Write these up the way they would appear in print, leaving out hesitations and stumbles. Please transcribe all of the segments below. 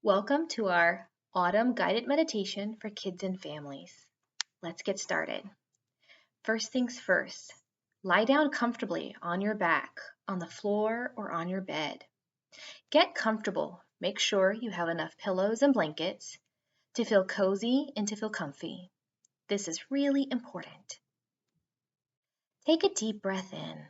Welcome to our autumn guided meditation for kids and families. Let's get started. First things first, lie down comfortably on your back, on the floor, or on your bed. Get comfortable. Make sure you have enough pillows and blankets to feel cozy and to feel comfy. This is really important. Take a deep breath in.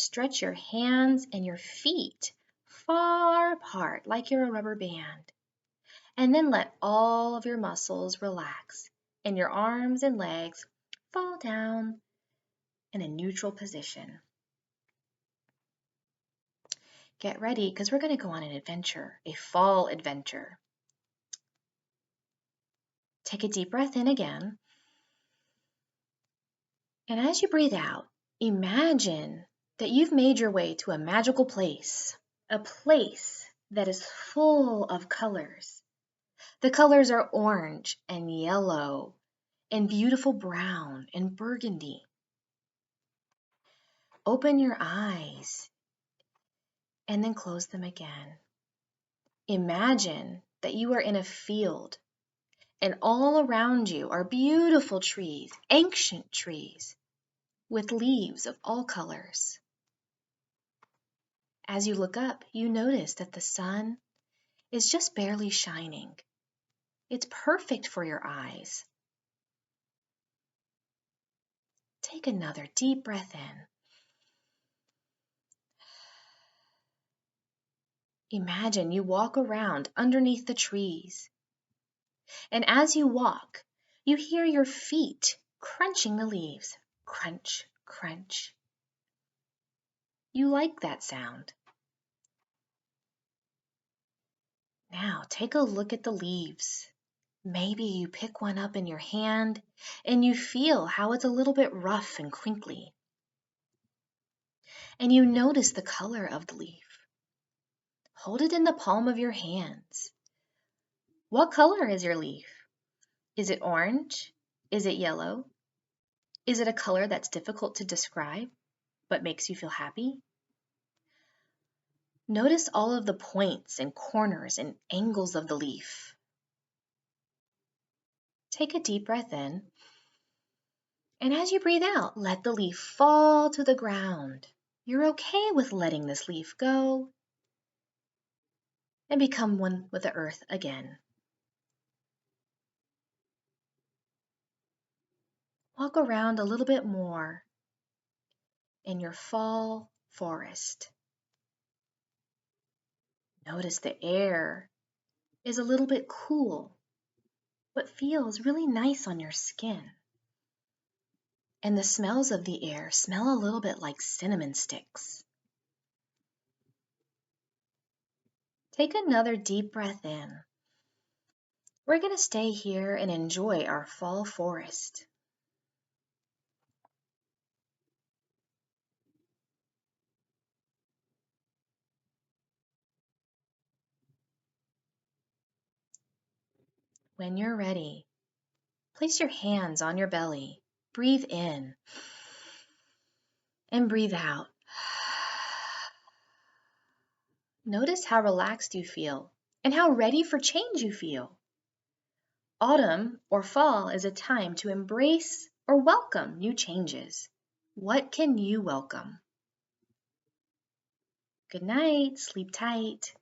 Stretch your hands and your feet far apart like you're a rubber band. And then let all of your muscles relax and your arms and legs fall down in a neutral position. Get ready because we're going to go on an adventure, a fall adventure. Take a deep breath in again. And as you breathe out, imagine that you've made your way to a magical place, a place that is full of colors. The colors are orange and yellow and beautiful brown and burgundy. Open your eyes and then close them again. Imagine that you are in a field and all around you are beautiful trees, ancient trees with leaves of all colors. As you look up, you notice that the sun is just barely shining. It's perfect for your eyes. Take another deep breath in. Imagine you walk around underneath the trees. And as you walk, you hear your feet crunching the leaves. Crunch, crunch. You like that sound. Now take a look at the leaves. Maybe you pick one up in your hand and you feel how it's a little bit rough and crinkly. And you notice the color of the leaf. Hold it in the palm of your hands. What color is your leaf? Is it orange? Is it yellow? Is it a color that's difficult to describe but makes you feel happy? Notice all of the points and corners and angles of the leaf. Take a deep breath in, and as you breathe out, let the leaf fall to the ground. You're okay with letting this leaf go and become one with the earth again. Walk around a little bit more in your fall forest. Notice the air is a little bit cool, but feels really nice on your skin. And the smells of the air smell a little bit like cinnamon sticks. Take another deep breath in. We're going to stay here and enjoy our fall forest. When you're ready, place your hands on your belly. Breathe in and breathe out. Notice how relaxed you feel and how ready for change you feel. Autumn or fall is a time to embrace or welcome new changes. What can you welcome? Good night. Sleep tight.